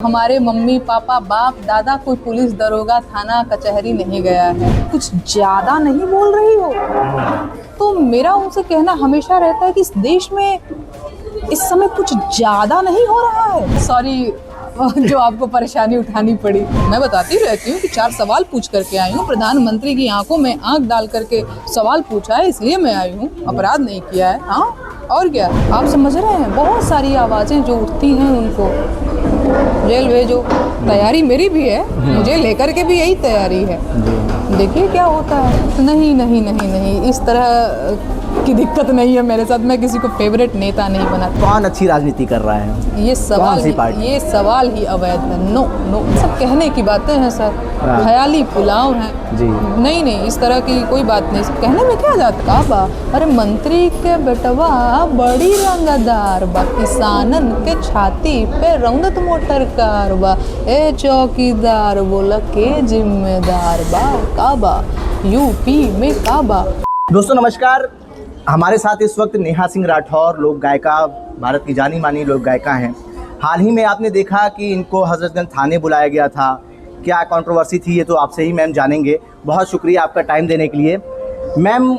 हमारे mummy papa बाप दादा कोई पुलिस दरोगा थाना कचहरी नहीं गया है। कुछ ज्यादा नहीं बोल रही हो? तो मेरा उनसे कहना हमेशा रहता है कि इस देश में इस समय कुछ ज्यादा नहीं हो रहा है। सॉरी जो आपको परेशानी उठानी पड़ी। मैं बताती रहती हूँ कि 4 सवाल पूछ करके आई हूँ। प्रधानमंत्री की आंखों में आंख डाल करके सवाल पूछा है, इसलिए मैं आई हूँ। अपराध नहीं किया है। हाँ और क्या, आप समझ रहे हैं? बहुत सारी आवाजें जो उठती हैं उनको जेल भेजो। तैयारी मेरी भी है, मुझे लेकर के भी यही तैयारी है। देखिए क्या होता है। नहीं नहीं नहीं नहीं, इस तरह की दिक्कत नहीं है मेरे साथ। मैं किसी को फेवरेट नेता नहीं बना। कौन अच्छी राजनीति कर रहा है? ये सवाल ही अवैध है। नो नो, सब कहने की बातें हैं सर, ख्याली पुलाव हैं जी। नहीं नहीं, इस तरह की कोई बात नहीं। सब कहने में क्या जाता बा। अरे मंत्री के बेटवा बड़ी रंगदार बा, किसानन के छाती पे रौंदत मोटर कार बा। ए चौकीदार बोला के जिम्मेदार बा का बा, यूपी में का बा। दोस्तों नमस्कार, हमारे साथ इस वक्त नेहा सिंह राठौर लोक गायिका, भारत की जानी मानी लोक गायिका हैं। हाल ही में आपने देखा कि इनको हजरतगंज थाने बुलाया गया था। क्या कंट्रोवर्सी थी ये तो आपसे ही मैम जानेंगे। बहुत शुक्रिया आपका टाइम देने के लिए मैम।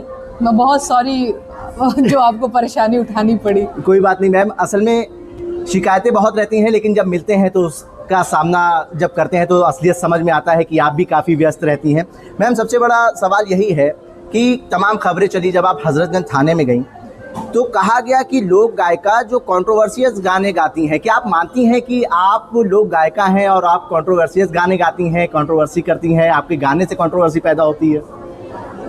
मैं बहुत सॉरी जो आपको परेशानी उठानी पड़ी। कोई बात नहीं मैम, असल में शिकायतें बहुत रहती हैं, लेकिन जब मिलते हैं तो उसका सामना जब करते हैं तो असलियत समझ में आता है कि आप भी काफ़ी व्यस्त रहती हैं। मैम सबसे बड़ा सवाल यही है कि तमाम खबरें चली जब आप हजरतगंज थाने में गई तो कहा गया कि लोक गायिका जो कंट्रोवर्शियस गाने गाती हैं। क्या आप मानती हैं कि आप लोक गायिका हैं और आप कंट्रोवर्शियस गाने गाती हैं, कंट्रोवर्सी करती हैं, आपके गाने से कंट्रोवर्सी पैदा होती है?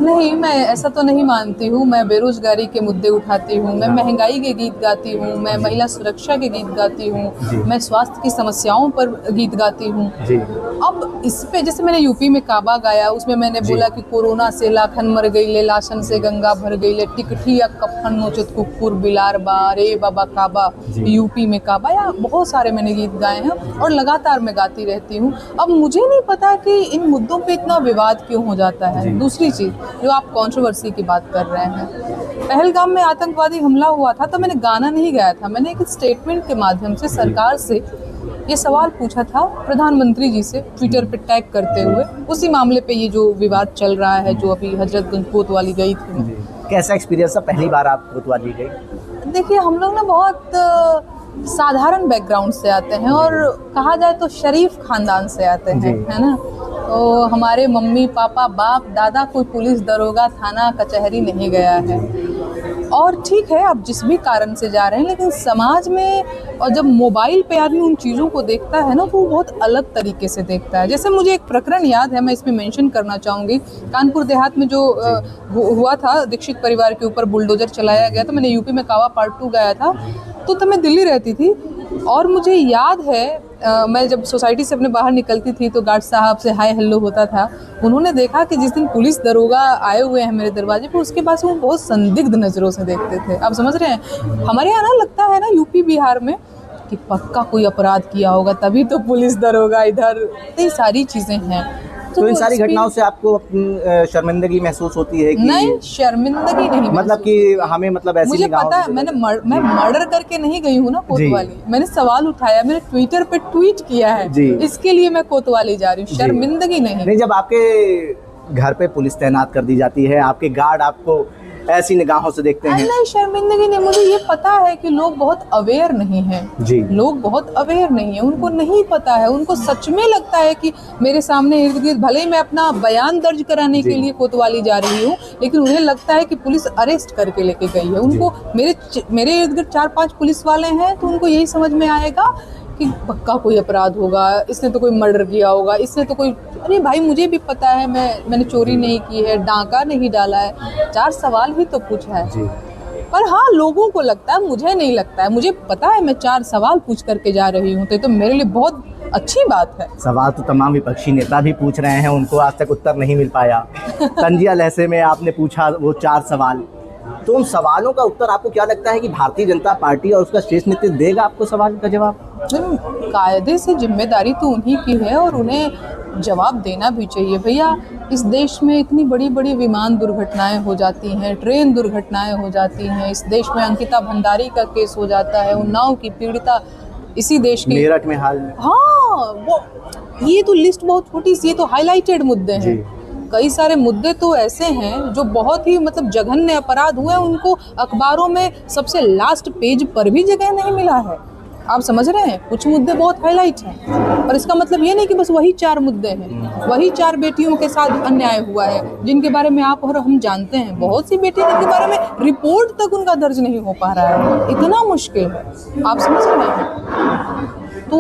नहीं, मैं ऐसा तो नहीं मानती हूँ। मैं बेरोजगारी के मुद्दे उठाती हूँ, मैं महंगाई के गीत गाती हूँ, मैं महिला सुरक्षा के गीत गाती हूँ, मैं स्वास्थ्य की समस्याओं पर गीत गाती हूँ। अब इस पे जैसे मैंने यूपी में काबा गाया, उसमें मैंने बोला कि कोरोना से लाखन मर गई ले, लाशन से गंगा भर गई ले, टिकठिया कफन नोचत कुकुर बिलार बा रे बाबा काबा, यूपी में काबा। या बहुत सारे मैंने गीत गाए हैं और लगातार मैं गाती रहती हूँ। अब मुझे नहीं पता कि इन मुद्दों पे इतना विवाद क्यों हो जाता है। दूसरी चीज़ जो आप कंट्रोवर्सी की बात कर रहे हैं, पहलगाम में आतंकवादी हमला हुआ था तो मैंने गाना नहीं गाया था। मैंने एक स्टेटमेंट के माध्यम से सरकार से ये सवाल पूछा था, प्रधानमंत्री जी से ट्विटर पे टैग करते हुए। उसी मामले पे ये जो विवाद चल रहा है, जो अभी हजरतगंज कोतवाली गई थी। कैसा एक्सपीरियंस था पहली बार आप कोतवाली गई? देखिए हम लोग ना बहुत साधारण बैकग्राउंड से आते हैं और कहा जाए तो शरीफ खानदान से आते हैं, है ना। तो हमारे मम्मी पापा बाप दादा कोई पुलिस दरोगा थाना कचहरी नहीं गया है। और ठीक है, आप जिस भी कारण से जा रहे हैं, लेकिन समाज में और जब मोबाइल पे आदमी उन चीज़ों को देखता है ना तो वो बहुत अलग तरीके से देखता है। जैसे मुझे एक प्रकरण याद है, मैं इसमें मेंशन करना चाहूँगी। कानपुर देहात में जो हुआ था, दीक्षित परिवार के ऊपर बुलडोजर चलाया गया था। मैंने यूपी में कावा पार्ट 2 गाया था। तो मैं दिल्ली रहती थी और मुझे याद है मैं जब सोसाइटी से अपने बाहर निकलती थी तो गार्ड साहब से हाय हेलो होता था। उन्होंने देखा कि जिस दिन पुलिस दरोगा आए हुए हैं मेरे दरवाजे पर, उसके पास वो बहुत संदिग्ध नज़रों से देखते थे। आप समझ रहे हैं? हमारे यहाँ ना लगता है ना यूपी बिहार में कि पक्का कोई अपराध किया होगा तभी तो पुलिस दरोगा इधर। ये सारी चीज़ें हैं। तो इन सारी घटनाओं से आपको अपनी शर्मिंदगी महसूस होती है कि? नहीं, शर्मिंदगी नहीं, मतलब कि हमें मतलब ऐसी मुझे पता है। मैं मर्डर करके नहीं गई हूँ ना कोतवाली। मैंने सवाल उठाया, मैंने ट्विटर पे ट्वीट किया है, इसके लिए मैं कोतवाली जा रही हूँ। शर्मिंदगी नहीं। जब आपके घर पे पुलिस तैनात कर दी जाती है, आपके गार्ड आपको ऐसी निगाहों से देखते हैं? नहीं, शर्मिंदगी नहीं। मुझे ये पता है कि लोग बहुत अवेयर नहीं हैं जी। लोग बहुत अवेयर नहीं है, उनको नहीं पता है। उनको सच में लगता है कि मेरे सामने इर्द गिर्द, भले ही मैं अपना बयान दर्ज कराने के लिए कोतवाली जा रही हूँ, लेकिन उन्हें लगता है कि पुलिस अरेस्ट करके लेके गई है। उनको मेरे इर्द गिर्द 4-5 पुलिस वाले हैं तो उनको यही समझ में आएगा कि पक्का कोई अपराध होगा, इसने तो कोई मर्डर किया होगा, इसने तो कोई। अरे भाई मुझे भी पता है, मैंने चोरी नहीं की है, डांका नहीं डाला है, 4 सवाल ही तो पूछा है जी। पर हाँ, लोगों को लगता है, मुझे नहीं लगता है। मुझे पता है मैं 4 सवाल पूछ करके जा रही हूँ, तो मेरे लिए बहुत अच्छी बात है। सवाल तो तमाम विपक्षी नेता भी पूछ रहे हैं, उनको आज तक उत्तर नहीं मिल पाया। तंजिया लहसे में आपने पूछा वो 4 सवाल, तो उन सवालों का उत्तर आपको क्या लगता है कि भारतीय जनता पार्टी और उसका शीर्ष नेतृत्व देगा आपको सवाल का जवाब? कायदे से जिम्मेदारी तो उन्हीं की है और उन्हें जवाब देना भी चाहिए। भैया इस देश में इतनी बड़ी बड़ी विमान दुर्घटनाएं हो जाती हैं, ट्रेन दुर्घटनाएं हो जाती हैं। इस देश में अंकिता भंडारी का केस हो जाता है, उन्नाव की पीड़िता इसी देश की। मेरठ में हाल में। हाँ, वो ये तो लिस्ट बहुत छोटी सी, ये तो हाईलाइटेड मुद्दे हैं। कई सारे मुद्दे तो ऐसे हैं जो बहुत ही मतलब जघन्य अपराध हुए, उनको अखबारों में सबसे लास्ट पेज पर भी जगह नहीं मिला है। आप समझ रहे हैं, कुछ मुद्दे बहुत हाईलाइट हैं, और इसका मतलब ये नहीं कि बस वही 4 मुद्दे हैं, वही 4 बेटियों के साथ अन्याय हुआ है जिनके बारे में आप और हम जानते हैं। बहुत सी बेटियों के बारे में रिपोर्ट तक उनका दर्ज नहीं हो पा रहा है, इतना मुश्किल है। आप समझ रहे हैं, तो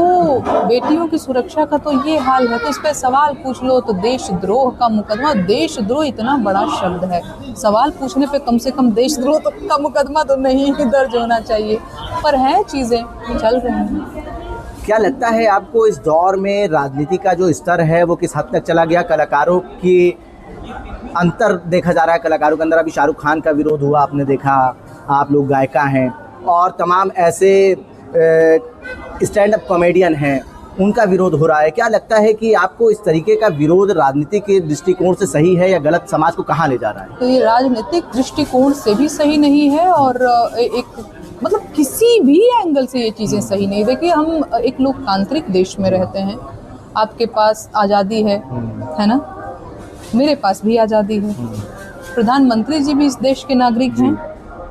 बेटियों की सुरक्षा का तो ये हाल है। तो इस पर सवाल पूछ लो तो देशद्रोह का मुकदमा, देशद्रोह इतना बड़ा शब्द है, सवाल पूछने पे कम से कम देशद्रोह तो का मुकदमा तो नहीं दर्ज होना चाहिए, पर है चीज़ें चल रही हैं। क्या लगता है आपको इस दौर में राजनीति का जो स्तर है वो किस हद तक चला गया? कलाकारों की अंतर देखा जा रहा है, कलाकारों के अंदर अभी शाहरुख खान का विरोध हुआ, आपने देखा, आप लोग गायिका हैं, और तमाम ऐसे स्टैंड अप कॉमेडियन हैं, उनका विरोध हो रहा है। क्या लगता है कि आपको इस तरीके का विरोध राजनीति के दृष्टिकोण से सही है या गलत, समाज को कहाँ ले जा रहा है? तो ये राजनीतिक दृष्टिकोण से भी सही नहीं है, और एक मतलब किसी भी एंगल से ये चीज़ें सही नहीं। देखिए, हम एक लोकतांत्रिक देश में रहते हैं, आपके पास आज़ादी है ना, मेरे पास भी आज़ादी है, प्रधानमंत्री जी भी इस देश के नागरिक हैं,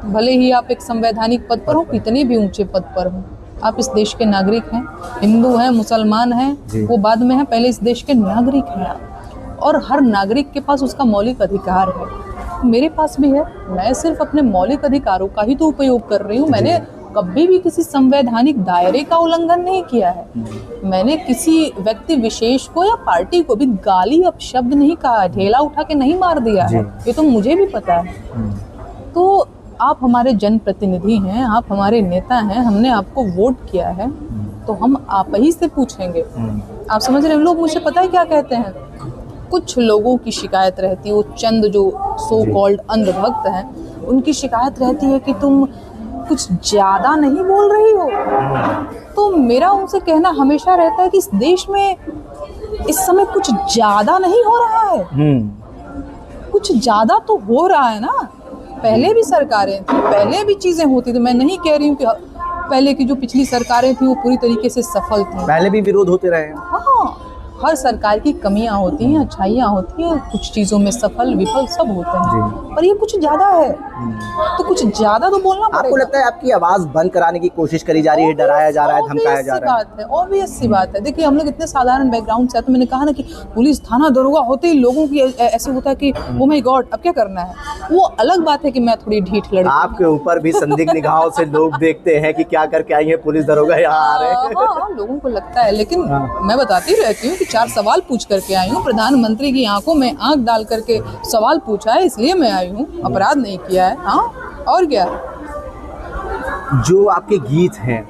भले ही आप एक संवैधानिक पद पर हो, कितने भी ऊंचे पद पर हो, आप इस देश के नागरिक हैं। हिंदू हैं, मुसलमान हैं, वो बाद में हैं, पहले इस देश के नागरिक हैं आप, और हर नागरिक के पास उसका मौलिक अधिकार है, मेरे पास भी है। मैं सिर्फ अपने मौलिक अधिकारों का ही तो उपयोग कर रही हूँ, मैंने कभी भी किसी संवैधानिक दायरे का उल्लंघन नहीं किया है, मैंने किसी व्यक्ति विशेष को या पार्टी को भी गाली अपशब्द नहीं कहा, ढेला उठा के नहीं मार दिया है, ये तो मुझे भी पता है। तो आप हमारे जनप्रतिनिधि हैं, आप हमारे नेता हैं, हमने आपको वोट किया है, तो हम आप ही से पूछेंगे। आप समझ रहे हैं, लोग मुझे पता है क्या कहते हैं, कुछ लोगों की शिकायत रहती है, वो चंद जो सो कॉल्ड अंधभक्त हैं, उनकी शिकायत रहती है कि तुम कुछ ज़्यादा नहीं बोल रही हो। तो मेरा उनसे कहना हमेशा रहता है कि इस देश में इस समय कुछ ज़्यादा नहीं हो रहा है, कुछ ज़्यादा तो हो रहा है ना। पहले भी सरकारें थी, पहले भी चीज़ें होती थी, मैं नहीं कह रही हूँ कि पहले की जो पिछली सरकारें थी वो पूरी तरीके से सफल थी, पहले भी विरोध होते रहे। हाँ, हर सरकार की कमियां होती हैं, अच्छाइयां होती हैं, कुछ चीज़ों में सफल विफल सब होते हैं, पर ये कुछ ज़्यादा है, तो कुछ ज़्यादा तो बोलना पड़ेगा। आपको लगता है आपकी आवाज़ बंद कराने की कोशिश करी जा रही है, डराया जा रहा है, धमकाया जा रहा है? बात है, ऑब्वियस सी बात है। देखिए, हम लोग इतने साधारण बैकग्राउंड से आते हैं, मैंने कहा ना कि पुलिस थाना दरोगा होते ही लोगों की ऐसे होता है कि ओ माय गॉड अब क्या करना है। वो अलग बात है कि मैं थोड़ी ढीठ लड़की, आपके ऊपर भी संदिग्ध निगाहों से लोग देखते हैं कि क्या करके आई है पुलिस दरोगा यहाँ आ रहे हैं। हाँ, लोगों को लगता है, लेकिन मैं बताती रहती हूँ कि 4 सवाल पूछ करके आई हूँ, प्रधानमंत्री की आंखों में आंख डाल करके सवाल पूछा है, इसलिए मैं आई हूँ, अपराध नहीं किया है। हाँ, और क्या। जो आपके गीत हैं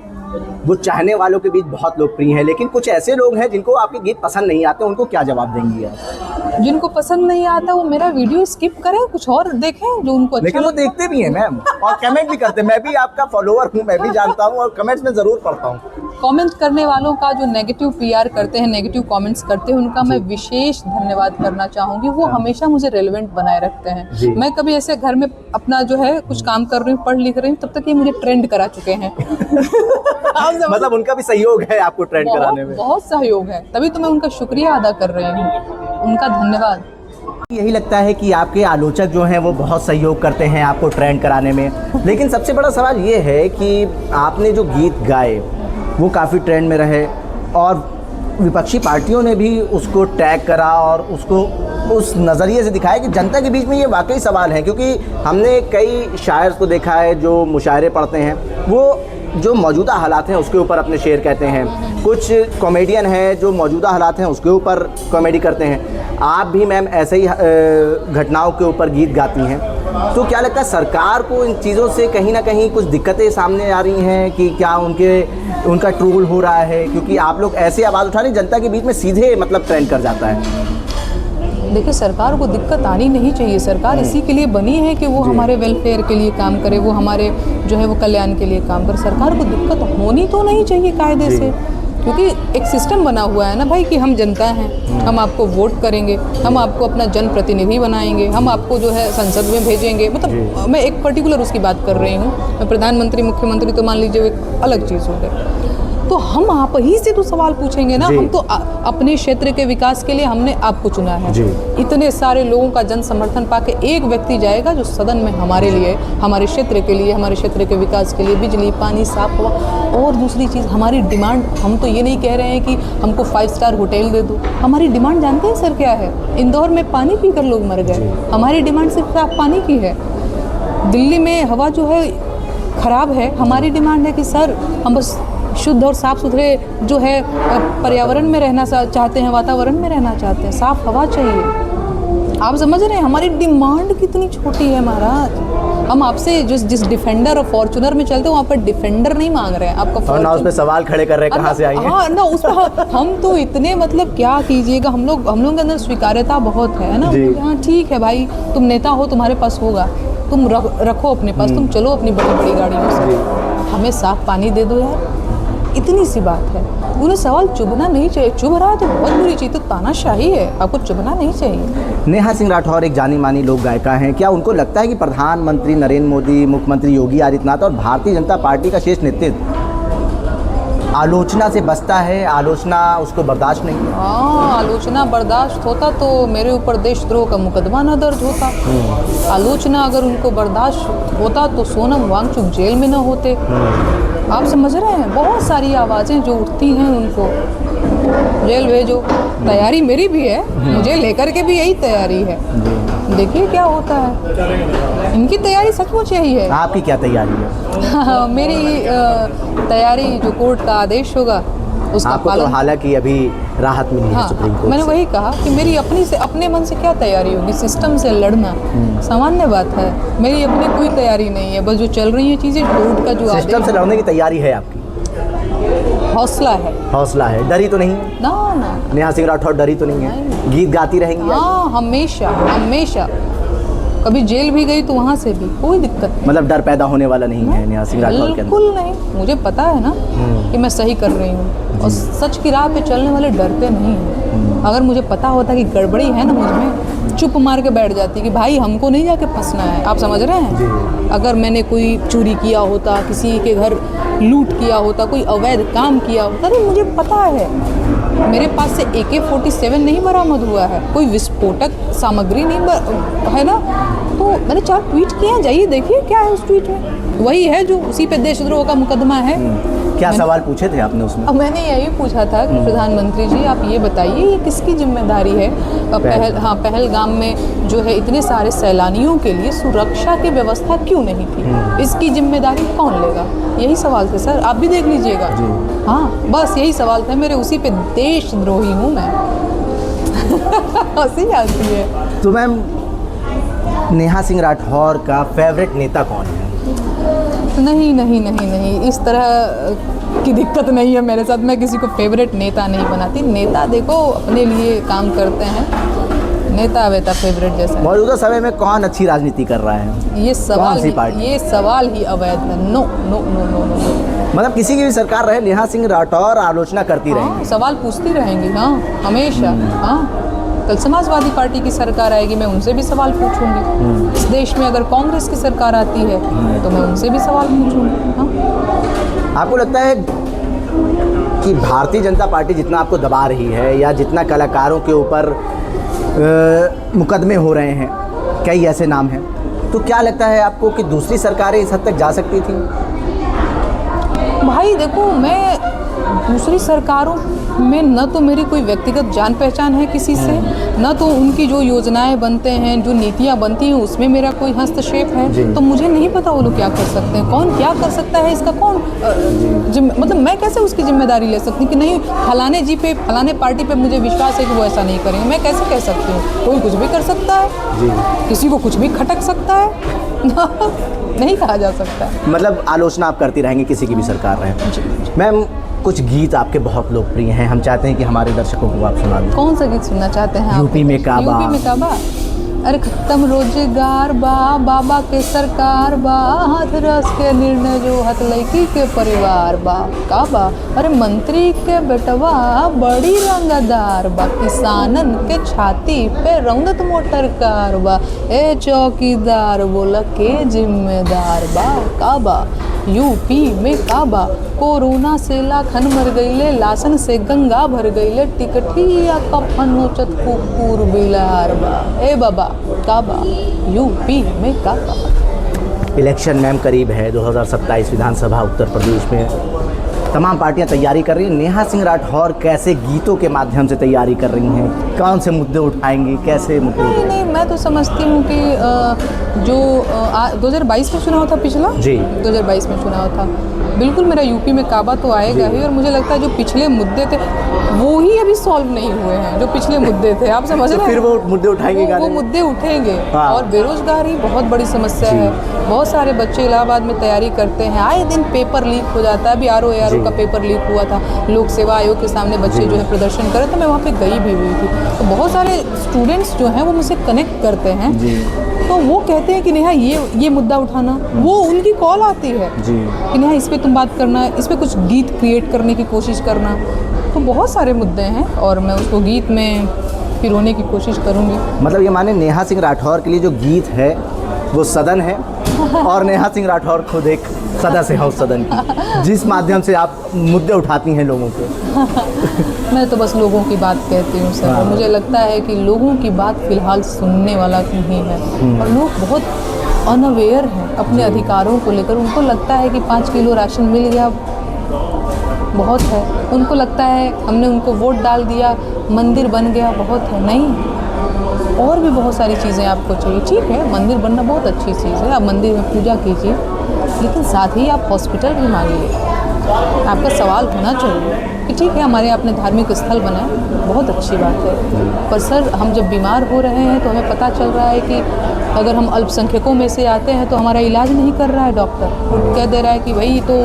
वो चाहने वालों के बीच बहुत लोकप्रिय हैं, लेकिन कुछ ऐसे लोग हैं जिनको आपके गीत पसंद नहीं आते, उनको क्या जवाब देंगी आप? जिनको पसंद नहीं आता वो मेरा वीडियो स्किप करें, कुछ और देखें जो उनको अच्छा। लेकिन वो देखते भी हैं मैम, और कमेंट भी करते हैं। मैं भी आपका फॉलोअर हूँ, मैं भी जानता हूँ, और कमेंट्स में ज़रूर पढ़ता हूँ। कमेंट करने वालों का जो नेगेटिव पीआर करते हैं, नेगेटिव कमेंट्स करते हैं, उनका मैं विशेष धन्यवाद करना चाहूँगी। वो हमेशा मुझे रेलेवेंट बनाए रखते हैं। मैं कभी ऐसे घर में अपना जो है कुछ काम कर रही हूँ, पढ़ लिख रही हूँ, तब तक ये मुझे ट्रेंड करा चुके हैं। मतलब उनका भी सहयोग है आपको ट्रेंड कराने में? बहुत सहयोग है, तभी तो मैं उनका शुक्रिया अदा कर रही हूँ, उनका धन्यवाद। यही लगता है कि आपके आलोचक जो हैं वो बहुत सहयोग करते हैं आपको ट्रेंड कराने में, लेकिन सबसे बड़ा सवाल ये है कि आपने जो गीत गाए वो काफ़ी ट्रेंड में रहे, और विपक्षी पार्टियों ने भी उसको टैग करा और उसको उस नज़रिए से दिखाया कि जनता के बीच में ये वाकई सवाल है। क्योंकि हमने कई शायर को देखा है जो मुशायरे पढ़ते हैं, वो जो मौजूदा हालात हैं उसके ऊपर अपने शेर कहते हैं, कुछ कॉमेडियन हैं जो मौजूदा हालात हैं उसके ऊपर कॉमेडी करते हैं। आप भी मैम ऐसे ही घटनाओं के ऊपर गीत गाती हैं, तो क्या लगता है सरकार को इन चीज़ों से कहीं ना कहीं कुछ दिक्कतें सामने आ रही हैं कि क्या उनका ट्रोल हो रहा है? क्योंकि आप लोग ऐसे आवाज़ उठा रही, जनता के बीच में सीधे मतलब ट्रेंड कर जाता है। देखिए, सरकार को दिक्कत आनी नहीं चाहिए, सरकार इसी के लिए बनी है कि वो हमारे वेलफेयर के लिए काम करे, वो हमारे जो है वो कल्याण के लिए काम करे। सरकार को दिक्कत होनी तो नहीं चाहिए कायदे से, क्योंकि एक सिस्टम बना हुआ है ना भाई कि हम जनता हैं, हम आपको वोट करेंगे, हम आपको अपना जनप्रतिनिधि बनाएंगे, हम आपको जो है संसद में भेजेंगे। मतलब मैं एक पर्टिकुलर उसकी बात कर रही हूँ, मैं प्रधानमंत्री मुख्यमंत्री तो मान लीजिए एक अलग चीज़ हो गई। तो हम आप ही से तो सवाल पूछेंगे ना। जी। हम तो अपने क्षेत्र के विकास के लिए हमने आपको चुना है। जी। इतने सारे लोगों का जन समर्थन पाके एक व्यक्ति जाएगा जो सदन में हमारे लिए, हमारे क्षेत्र के लिए, हमारे क्षेत्र के विकास के लिए बिजली, पानी, साफ हवा और दूसरी चीज़ हमारी डिमांड। हम तो ये नहीं कह रहे हैं कि हमको 5 स्टार होटल दे दो। हमारी डिमांड जानते हैं सर क्या है? इंदौर में पानी पीकर लोग मर गए। हमारी डिमांड सिर्फ साफ पानी की है। दिल्ली में हवा जो है ख़राब है, हमारी डिमांड है कि सर हम बस शुद्ध और साफ़ सुथरे जो है पर्यावरण में रहना चाहते हैं, वातावरण में रहना चाहते हैं, साफ़ हवा चाहिए। आप समझ रहे हैं हमारी डिमांड कितनी छोटी है महाराज। हम आपसे जिस डिफेंडर और फॉर्चूनर में चलते हैं वहाँ पर डिफेंडर नहीं मांग रहे हैं आपका, और ना उस पे सवाल खड़े कर रहे हैं कहाँ से आई है। हाँ ना उस पर हम तो इतने मतलब क्या कीजिएगा, हम लोग के अंदर स्वीकार्यता बहुत है ना। हाँ ठीक है भाई, तुम नेता हो, तुम्हारे पास होगा, तुम रखो अपने पास, तुम चलो अपनी बड़ी बड़ी गाड़ियों से, हमें साफ पानी दे दो यार, इतनी सी बात है। उन्हें सवाल चुभना नहीं चाहिए। चुभ रहा है तो बहुत बुरी चीज़, तो तानाशाही है, आपको चुभना नहीं चाहिए। नेहा सिंह राठौर एक जानी मानी लोक गायिका हैं। क्या उनको लगता है कि प्रधानमंत्री नरेंद्र मोदी, मुख्यमंत्री योगी आदित्यनाथ और भारतीय जनता पार्टी का शेष नेतृत्व आलोचना से बचता है, आलोचना उसको बर्दाश्त नहीं है? हाँ, आलोचना बर्दाश्त होता तो मेरे ऊपर देशद्रोह का मुकदमा न दर्ज होता। आलोचना अगर उनको बर्दाश्त होता तो सोनम वांगचुक जेल में न होते। आप समझ रहे हैं, बहुत सारी आवाज़ें जो उठती हैं उनको जेल भेजो। तैयारी मेरी भी है, मुझे लेकर के भी यही तैयारी है। देखिए क्या होता है, इनकी तैयारी सचमुच यही है। आपकी क्या तैयारी है? मेरी तैयारी जो कोर्ट का आदेश होगा उसका आपको पालन। तो हालांकि अभी राहत मिली है सुप्रीम कोर्ट मैंने से। वही कहा कि मेरी अपने मन से क्या तैयारी होगी, सिस्टम से लड़ना सामान्य बात है। मेरी अपनी कोई तैयारी नहीं है, बस जो चल रही है चीज़ें, कोर्ट का जो सिस्टम से लड़ने की तैयारी है आपकी? हौसला है। हौसला है, डरी तो नहीं है? ना नेहा सिंह राठौर डरी तो नहीं है? गीत गाती रहेंगी? हाँ, हमेशा। कभी जेल भी गई तो वहाँ से भी कोई दिक्कत नहीं। मतलब डर पैदा होने वाला नहीं है नेहा सिंह राठौर के अंदर? बिल्कुल नहीं, मुझे पता है ना कि मैं सही कर रही हूँ और सच की राह पे चलने वाले डरते नहीं हैं। अगर मुझे पता होता कि गड़बड़ी है ना मुझ में, चुप मार के बैठ जाती कि भाई हमको नहीं जाके फंसना है। आप समझ रहे हैं? अगर मैंने कोई चोरी किया होता, किसी के घर लूट किया होता, कोई अवैध काम किया होता, तो मुझे पता है मेरे पास से AK-47 नहीं बरामद हुआ है, कोई विस्फोटक सामग्री नहीं है ना। तो मैंने 4 ट्वीट किए हैं, जाइए देखिए क्या है उस ट्वीट में, वही है जो उसी पे देशद्रोह का मुकदमा है। क्या सवाल पूछे थे आपने उसमें? अब मैंने यही पूछा था कि प्रधानमंत्री जी आप ये बताइए ये किसकी जिम्मेदारी है? पहलगाम में जो है इतने सारे सैलानियों के लिए सुरक्षा की व्यवस्था क्यों नहीं थी? इसकी जिम्मेदारी कौन लेगा? यही सवाल थे सर, आप भी देख लीजिएगा। हाँ, बस यही सवाल थे मेरे, उसी पे देशद्रोही हूँ मैं। हंसी आती है। तो मैम, नेहा सिंह राठौर का फेवरेट नेता कौन है? नहीं, इस तरह की दिक्कत नहीं है मेरे साथ। मैं किसी को फेवरेट नेता नहीं बनाती। नेता देखो अपने लिए काम करते हैं, नेता वेता फेवरेट जैसा। मौजूदा समय में कौन अच्छी राजनीति कर रहा है? ये सवाल ही अवैध है। नो। मतलब किसी की भी सरकार रहे, नेहा सिंह राठौर आलोचना करती रहेंगी? सवाल पूछती रहेंगी, हाँ, हमेशा। हाँ, कल समाजवादी पार्टी की सरकार आएगी, मैं उनसे भी सवाल पूछूंगी। इस देश में अगर कांग्रेस की सरकार आती है तो मैं उनसे भी सवाल पूछूंगी। हाँ? आपको लगता है कि भारतीय जनता पार्टी जितना आपको दबा रही है, या जितना कलाकारों के ऊपर मुकदमे हो रहे हैं, कई ऐसे नाम हैं, तो क्या लगता है आपको कि दूसरी सरकारें इस हद तक जा सकती थी? भाई देखो, मैं दूसरी सरकारों में न तो मेरी कोई व्यक्तिगत जान पहचान है किसी से, न तो उनकी जो योजनाएं बनते हैं, जो नीतियां बनती हैं उसमें मेरा कोई हस्तक्षेप है। तो मुझे नहीं पता वो लोग क्या कर सकते हैं, कौन क्या कर सकता है, इसका कौन मतलब मैं कैसे उसकी जिम्मेदारी ले सकती हूँ कि नहीं फलाने जी पे, फलाने पार्टी पे मुझे विश्वास है कि वो ऐसा नहीं करेंगे। मैं कैसे कह सकती हूँ? कोई कुछ भी कर सकता है, किसी को कुछ भी खटक सकता है। नहीं कहा जा सकता। मतलब आलोचना आप करती रहेंगे किसी की भी सरकार रहे। मैम, कुछ गीत आपके बहुत लोकप्रिय हैं, हम चाहते हैं कि हमारे दर्शकों को आप सुना दें। कौन सा गीत सुनना चाहते हैं आप? यूपी में काबा। अरे खत्म रोजगार बा, बाबा के सरकार बा, हाथ रस के निर्णय जो हथ लड़की के परिवार बा। काबा अरे मंत्री के बेटवा बड़ी रंगदार बा, किसानन के छाती पे रौनत मोटर कार बा, ए चौकीदार बोला के जिम्मेदार बा। काबा यूपी में काबा, कोरोना से लाखन मर गईले, लासन से गंगा भर गईले, टिकटिया कफन नोचत कुकुर बिलार बा। ए बाबा काबा, यूपी में काबा। इलेक्शन मैम करीब है, 2027 विधानसभा उत्तर प्रदेश में तमाम पार्टियां तैयारी कर रही हैं। नेहा सिंह राठौर कैसे गीतों के माध्यम से तैयारी कर रही हैं, कौन से मुद्दे उठाएंगी, कैसे मुद्दे नहीं नहीं, मैं तो समझती हूँ कि जो 2022 में चुनाव था पिछला जी 2022 में चुनाव था, बिल्कुल मेरा यूपी में काबा तो आएगा ही। और मुझे लगता है जो पिछले मुद्दे थे वो ही अभी सॉल्व नहीं हुए हैं, जो पिछले मुद्दे थे, आप समझ रहे हैं। फिर वो मुद्दे उठाएंगे, वो मुद्दे उठेंगे। हाँ। और बेरोजगारी बहुत बड़ी समस्या है। बहुत सारे बच्चे इलाहाबाद में तैयारी करते हैं, आए दिन पेपर लीक हो जाता है। अभी आर का पेपर लीक हुआ था, लोक सेवा आयोग के सामने बच्चे जो है प्रदर्शन करे, तो मैं वहाँ पे गई भी हुई थी। तो बहुत सारे स्टूडेंट्स जो हैं वो मुझसे कनेक्ट करते हैं, तो वो कहते हैं कि नेहा ये मुद्दा उठाना, वो उनकी कॉल आती है कि नेहा इस पे तुम बात करना, इस पे कुछ गीत क्रिएट करने की कोशिश करना। तो बहुत सारे मुद्दे हैं और मैं उसको गीत में पिरोने की कोशिश करूँगी। मतलब ये माने नेहा सिंह राठौर के लिए जो गीत है वो सदन है और नेहा सिंह राठौर खुद एक सदस्य है उस सदन की, जिस माध्यम से आप मुद्दे उठाती हैं लोगों के। मैं तो बस लोगों की बात कहती हूँ सर, और मुझे लगता है कि लोगों की बात फिलहाल सुनने वाला नहीं है। और लोग बहुत अनअवेयर हैं अपने अधिकारों को लेकर। उनको लगता है कि 5 किलो राशन मिल गया बहुत है, उनको लगता है हमने उनको वोट डाल दिया मंदिर बन गया बहुत है। नहीं, और भी बहुत सारी चीज़ें आपको चाहिए। ठीक है, मंदिर बनना बहुत अच्छी चीज़ है, आप मंदिर में पूजा कीजिए, लेकिन साथ ही आप हॉस्पिटल भी मांगिए। आपका सवाल होना चाहिए कि ठीक है हमारे अपने धार्मिक स्थल बनाए, बहुत अच्छी बात है, पर सर हम जब बीमार हो रहे हैं तो हमें पता चल रहा है कि अगर हम अल्पसंख्यकों में से आते हैं तो हमारा इलाज नहीं कर रहा है डॉक्टर, वो कह दे रहा है कि भाई तो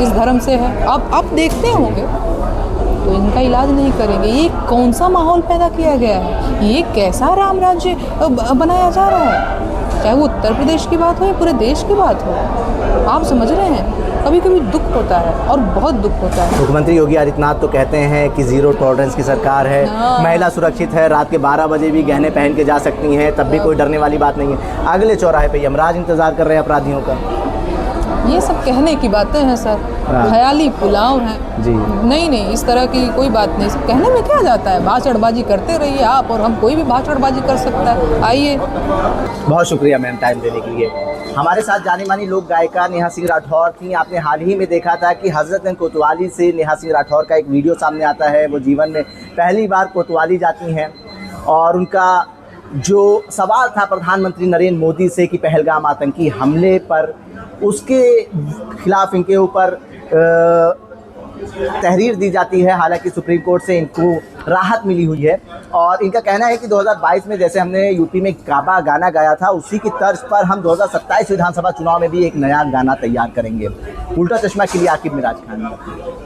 इस धर्म से है। आप देखते होंगे तो इनका इलाज नहीं करेंगे। ये कौन सा माहौल पैदा किया गया है, ये कैसा राम राज्य बनाया जा रहा है, चाहे वो उत्तर प्रदेश की बात हो या पूरे देश की बात हो। आप समझ रहे हैं, कभी कभी दुख होता है और बहुत दुख होता है। मुख्यमंत्री योगी आदित्यनाथ तो कहते हैं कि जीरो टॉलरेंस की सरकार है, महिला सुरक्षित है, रात के 12 बजे भी गहने पहन के जा सकती हैं, तब भी कोई डरने वाली बात नहीं है। अगले चौराहे पे यमराज इंतजार कर रहे हैं अपराधियों का। ये सब कहने की बातें हैं सर, ख्याली पुलाव हैं जी। नहीं, इस तरह की कोई बात नहीं। सब कहने में क्या जाता है, भाषणबाजी करते रहिए आप, और हम कोई भी भाषणबाजी कर सकता है। आइए। बहुत शुक्रिया मैम टाइम देने के लिए। हमारे साथ जानी मानी लोक गायिका नेहा सिंह राठौर थी। आपने हाल ही में देखा था कि हजरतगंज कोतवाली से नेहा सिंह राठौर का एक वीडियो सामने आता है। वो जीवन में पहली बार कोतवाली जाती हैं और उनका जो सवाल था प्रधानमंत्री नरेंद्र मोदी से कि पहलगाम आतंकी हमले पर, उसके खिलाफ इनके ऊपर तहरीर दी जाती है। हालांकि सुप्रीम कोर्ट से इनको राहत मिली हुई है और इनका कहना है कि 2022 में जैसे हमने यूपी में काबा गाना गाया था, उसी की तर्ज पर हम 2027 विधानसभा चुनाव में भी एक नया गाना तैयार करेंगे। उल्टा चश्मा के लिए आकिब मिराज खान।